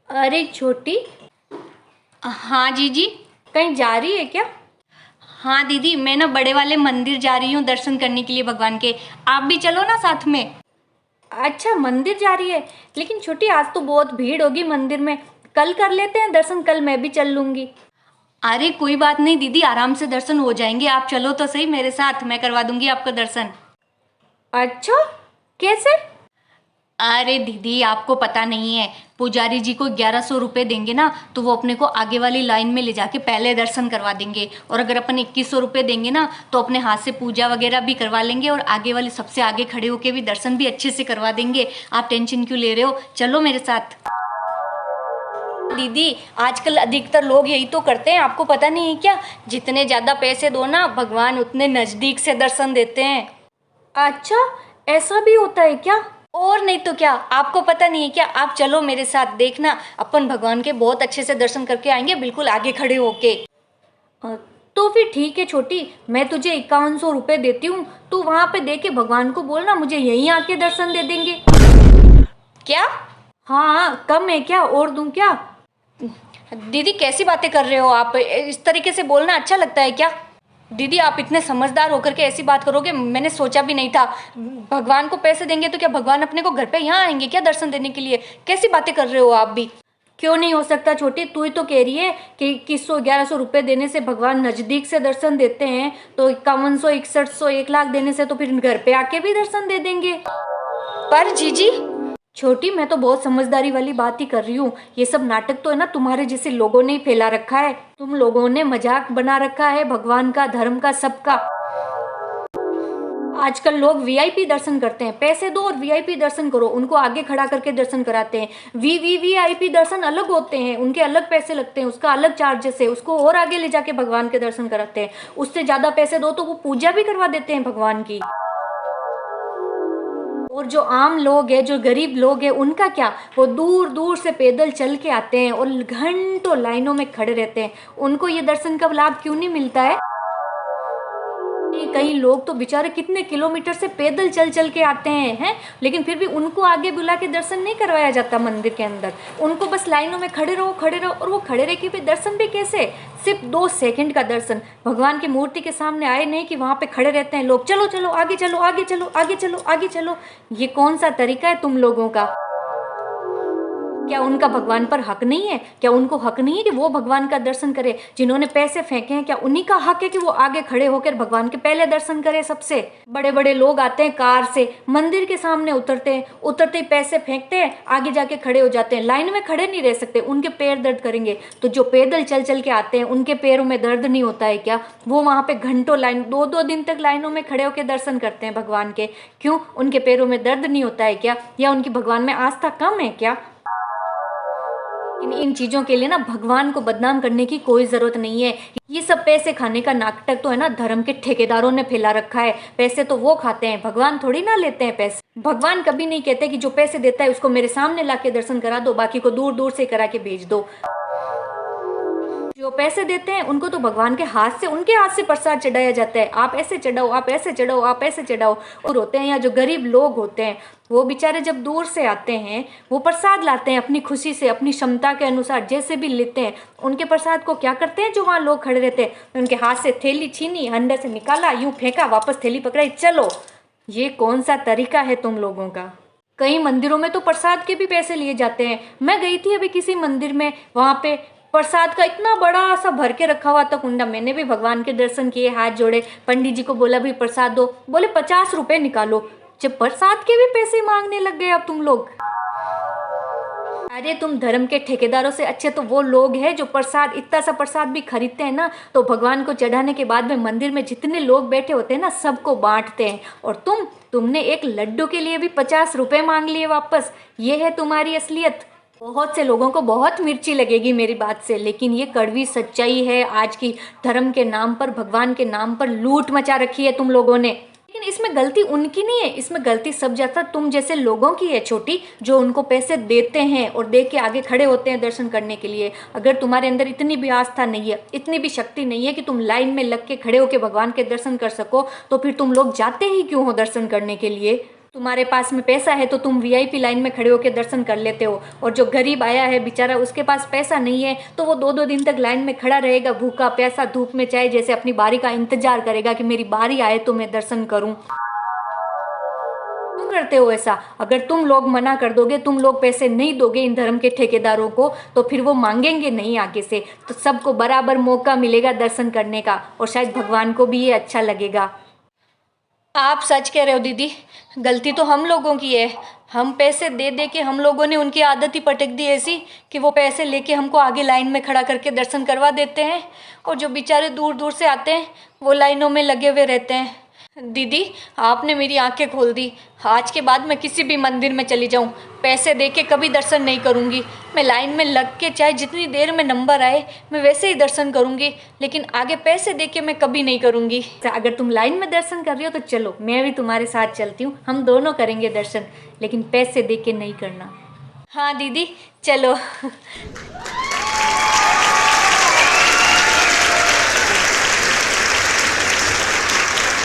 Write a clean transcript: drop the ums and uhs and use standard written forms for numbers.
अरे छोटी। हाँ जीजी। कहीं जा रही है क्या? हाँ दीदी, मैं ना बड़े वाले मंदिर जा रही हूँ दर्शन करने के लिए भगवान के। आप भी चलो ना साथ में। अच्छा, मंदिर जा रही है। लेकिन छोटी, आज तो बहुत भीड़ होगी मंदिर में। कल कर लेते हैं दर्शन, कल मैं भी चल लूंगी। अरे कोई बात नहीं दीदी, आराम से दर्शन हो जाएंगे। आप चलो तो सही मेरे साथ, मैं करवा दूंगी आपका दर्शन। अच्छा, कैसे? अरे दीदी, आपको पता नहीं है, पुजारी जी को 1100 रुपये देंगे ना, तो वो अपने को आगे वाली लाइन में ले जाके पहले दर्शन करवा देंगे। और अगर अपन 2100 रुपये देंगे ना, तो अपने हाथ से पूजा वगैरह भी करवा लेंगे और आगे वाले सबसे आगे खड़े होके भी दर्शन भी अच्छे से करवा देंगे। आप टेंशन क्यों ले रहे हो, चलो मेरे साथ। दीदी, आजकल अधिकतर लोग यही तो करते हैं, आपको पता नहीं है क्या? जितने ज़्यादा पैसे दो ना, भगवान उतने नज़दीक से दर्शन देते हैं। अच्छा, ऐसा भी होता है क्या? और नहीं तो क्या, आपको पता नहीं है क्या? आप चलो मेरे साथ, देखना अपन भगवान के बहुत अच्छे से दर्शन करके आएंगे, बिल्कुल आगे खड़े होके। अ, तो फिर ठीक है छोटी, मैं तुझे 5100 रुपये देती हूँ। तू वहाँ पे दे के भगवान को बोलना मुझे यहीं आके दर्शन दे देंगे। क्या? हाँ, कम है क्या? और दूँ क्या? दीदी कैसी बातें कर रहे हो आप? इस तरीके से बोलना अच्छा लगता है क्या? दीदी आप इतने समझदार होकर के ऐसी बात करोगे, मैंने सोचा भी नहीं था। भगवान को पैसे देंगे तो क्या भगवान अपने को घर पे यहाँ आएंगे क्या दर्शन देने के लिए? कैसी बातें कर रहे हो आप भी? क्यों नहीं हो सकता छोटी? तू ही तो कह रही है कि 2100 1100 रुपये देने से भगवान नज़दीक से दर्शन देते हैं, तो 5100 6100 1 लाख देने से तो फिर घर पे आके भी दर्शन दे देंगे। पर जीजी। छोटी, मैं तो बहुत समझदारी वाली बात ही कर रही हूँ। ये सब नाटक तो है ना तुम्हारे जैसे लोगों ने ही फैला रखा है। तुम लोगों ने मजाक बना रखा है भगवान का, धर्म का, सबका। आजकल लोग वीआईपी दर्शन करते हैं, पैसे दो और वीआईपी दर्शन करो, उनको आगे खड़ा करके दर्शन कराते हैं। वीवीवीआईपी दर्शन अलग होते हैं, उनके अलग पैसे लगते हैं, उसका अलग चार्जेस है, उसको और आगे ले जाके भगवान के दर्शन कराते हैं। उससे ज्यादा पैसे दो तो वो पूजा भी करवा देते हैं भगवान की। और जो आम लोग हैं, जो गरीब लोग हैं, उनका क्या? वो दूर दूर से पैदल चल के आते हैं और घंटों लाइनों में खड़े रहते हैं। उनको ये दर्शन का लाभ क्यों नहीं मिलता है? कई लोग तो बेचारे कितने किलोमीटर से पैदल चल चल के आते हैं, लेकिन फिर भी उनको आगे बुला के दर्शन नहीं करवाया जाता मंदिर के अंदर। उनको बस लाइनों में खड़े रहो खड़े रहो, और वो खड़े रह के भी दर्शन भी कैसे? सिर्फ 2 सेकंड का दर्शन। भगवान की मूर्ति के सामने आए नहीं कि वहां पे खड़े रहते हैं लोग, चलो चलो आगे चलो आगे चलो आगे चलो आगे चलो। ये कौन सा तरीका है तुम लोगों का? क्या उनका भगवान पर हक नहीं है? क्या उनको हक नहीं है कि वो भगवान का दर्शन करे? जिन्होंने पैसे फेंके हैं, क्या उन्हीं का हक है कि वो आगे खड़े होकर भगवान के पहले दर्शन करे? सबसे बड़े बड़े लोग आते हैं कार से, मंदिर के सामने उतरते हैं, उतरते ही पैसे फेंकते हैं, आगे जाके खड़े हो जाते हैं। लाइन में खड़े नहीं रह सकते, उनके पैर दर्द करेंगे। तो जो पैदल चल चल के आते हैं, उनके पैरों में दर्द नहीं होता है क्या? वो वहां पे घंटों लाइन, 2-2 दिन तक लाइनों में खड़े होकर दर्शन करते हैं भगवान के। क्यों? उनके पैरों में दर्द नहीं होता है क्या? या उनकी भगवान में आस्था कम है क्या? इन चीजों के लिए ना भगवान को बदनाम करने की कोई जरूरत नहीं है। ये सब पैसे खाने का नाटक तो है ना धर्म के ठेकेदारों ने फैला रखा है। पैसे तो वो खाते हैं, भगवान थोड़ी ना लेते हैं पैसे। भगवान कभी नहीं कहते कि जो पैसे देता है उसको मेरे सामने लाके दर्शन करा दो, बाकी को दूर दूर से करा के भेज दो। जो पैसे देते हैं उनको तो भगवान के हाथ से, उनके हाथ से प्रसाद चढ़ाया जाता है। आप ऐसे चढ़ाओ, आप ऐसे चढ़ाओ, आप ऐसे चढ़ाओ। और होते हैं या जो गरीब लोग होते हैं, वो बेचारे जब दूर से आते हैं, वो प्रसाद लाते हैं अपनी खुशी से, अपनी क्षमता के अनुसार जैसे भी लेते हैं। उनके प्रसाद को क्या करते हैं जो वहाँ लोग खड़े रहते हैं? उनके हाथ से थैली छीनी, अंदर से निकाला, यूं फेंका, वापस थैली पकड़ाई, चलो। ये कौन सा तरीका है तुम लोगों का? कई मंदिरों में तो प्रसाद के भी पैसे लिए जाते हैं। मैं गई थी अभी किसी मंदिर में, वहां पे प्रसाद का इतना बड़ा सा भर के रखा हुआ था कुंडा। मैंने भी भगवान के दर्शन किए, हाथ जोड़े, पंडित जी को बोला भी प्रसाद दो, बोले 50 रुपए निकालो। जब प्रसाद के भी पैसे मांगने लग गए अब तुम लोग। अरे तुम धर्म के ठेकेदारों से अच्छे तो वो लोग हैं जो प्रसाद, इतना सा प्रसाद भी खरीदते हैं ना, तो भगवान को चढ़ाने के बाद में मंदिर में जितने लोग बैठे होते हैं ना, सबको बांटते हैं। और तुमने एक लड्डू के लिए भी 50 रुपए मांग लिए वापस। ये है तुम्हारी असलियत। बहुत से लोगों को बहुत मिर्ची लगेगी मेरी बात से, लेकिन ये कड़वी सच्चाई है। आज की धर्म के नाम पर, भगवान के नाम पर लूट मचा रखी है तुम लोगों ने। लेकिन इसमें गलती उनकी नहीं है, इसमें गलती सब जैसा तुम जैसे लोगों की है छोटी, जो उनको पैसे देते हैं और दे के आगे खड़े होते हैं दर्शन करने के लिए। अगर तुम्हारे अंदर इतनी भी आस्था नहीं है, इतनी भी शक्ति नहीं है कि तुम लाइन में लग के खड़े होकर भगवान के दर्शन कर सको, तो फिर तुम लोग जाते ही क्यों हो दर्शन करने के लिए? तुम्हारे पास में पैसा है तो तुम वीआईपी लाइन में खड़े होकर दर्शन कर लेते हो, और जो गरीब आया है बेचारा, उसके पास पैसा नहीं है तो वो 2-2 दिन तक लाइन में खड़ा रहेगा, भूखा प्यासा धूप में, चाहे जैसे अपनी बारी का इंतजार करेगा कि मेरी बारी आए तो मैं दर्शन करूं। क्यों करते हो ऐसा? अगर तुम लोग मना कर दोगे, तुम लोग पैसे नहीं दोगे इन धर्म के ठेकेदारों को, तो फिर वो मांगेंगे नहीं आगे से, तो सबको बराबर मौका मिलेगा दर्शन करने का, और शायद भगवान को भी ये अच्छा लगेगा। आप सच कह रहे हो दीदी, गलती तो हम लोगों की है। हम पैसे दे दे के हम लोगों ने उनकी आदत ही पटक दी ऐसी कि वो पैसे लेके हमको आगे लाइन में खड़ा करके दर्शन करवा देते हैं, और जो बेचारे दूर दूर से आते हैं वो लाइनों में लगे हुए रहते हैं। दीदी, आपने मेरी आंखें खोल दी। आज के बाद मैं किसी भी मंदिर में चली जाऊं, पैसे दे के कभी दर्शन नहीं करूंगी। मैं लाइन में लग के, चाहे जितनी देर में नंबर आए, मैं वैसे ही दर्शन करूंगी, लेकिन आगे पैसे दे के मैं कभी नहीं करूंगी। अगर तुम लाइन में दर्शन कर रही हो तो चलो, मैं भी तुम्हारे साथ चलती हूँ, हम दोनों करेंगे दर्शन, लेकिन पैसे दे के नहीं करना। हाँ दीदी, चलो।